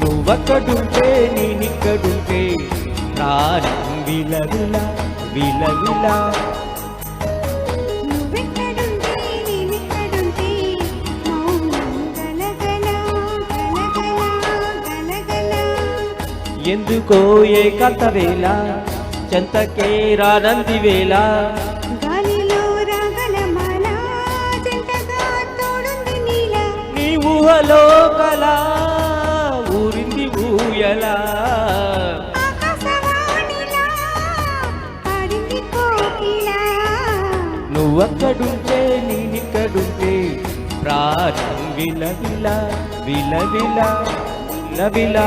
నువ్వక్కడుంటే నేనిక్కడుంటే ప్రాణం విలవిల విలవిల. ఎందుకో ఏకాంత వేళ చెంతకే రానంది వేళ నీ ఊహలో కలా ఊరింది ఊయలా నువ్వక్కడుంటే నేనిక్కడుంటే ప్రాణం విలవిల విలవిల విలవిల.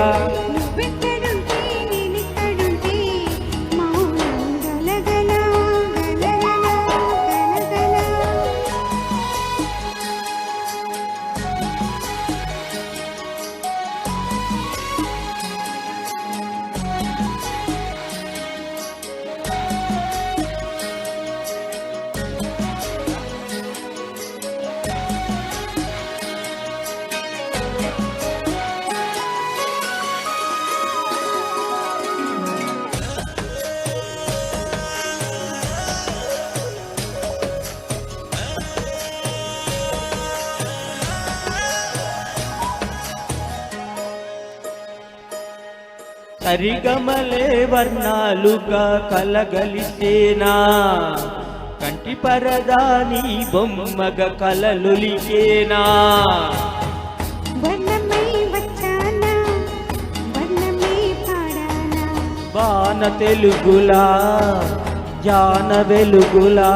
సరిగమలే వర్ణాలుగా కలగలిసేనా కంటి పరదాని బొమ్మగ కలలులికేనా వాన తెలుగులా జాన వెలుగులా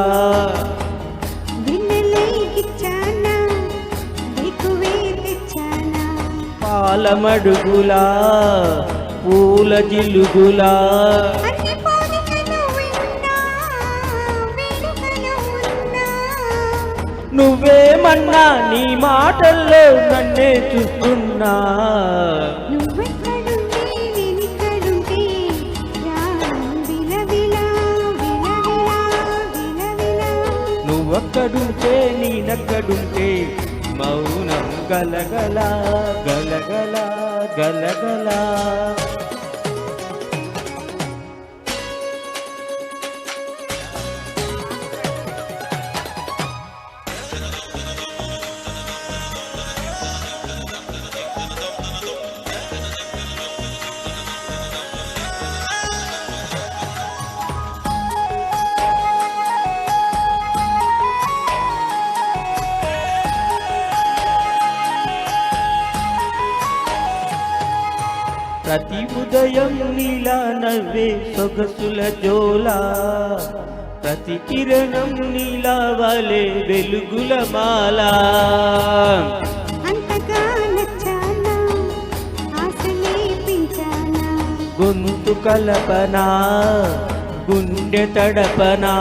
పాలమడుగులా పూల జిలుగులా నువ్వేమన్నా నీ మాటల్లో నన్నే చూస్తున్నా నువ్వక్కడుంటే నేనక్కడుంటే మౌనం గలగల గలగల గలగల. ప్రతి ఉదయం నీలా నవ్వే సొగసుల జోలా ప్రతి కిరణం నీలా వలే వెలుగుల మాల గొంతు కలపనా గుండె తడపనా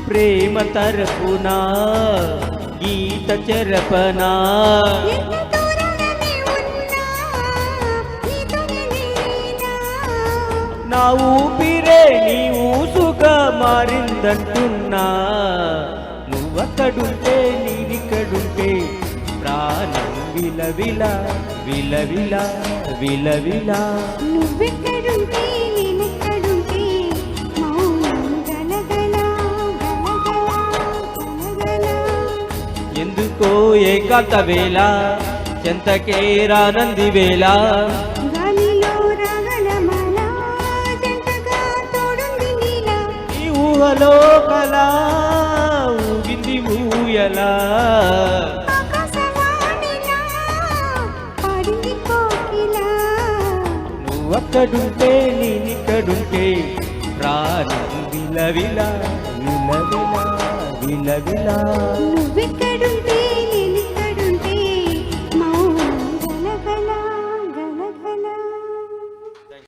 ప్రేమ తరపునా గీత చెరపనా నా ఊపిరే నీ ఊసుగా మారిందంటున్నా నువ్వక్కడుంటే నేనిక్కడుంటే ప్రాణం విలవిల విలవిల విలవిల. నువ్వెక్కడుంటే నేనెక్కడుంటే మౌనం గలగల గలగల. ఎందుకో ఏకాంత వేళ చెంతకే రానంది వేళ ఊహలో కలా ఊగింది ఊయలా నువ్వక్కడుంటే నేనిక్కడుంటే విలవిల విలవిల విలవిల నువ్వెక్కడ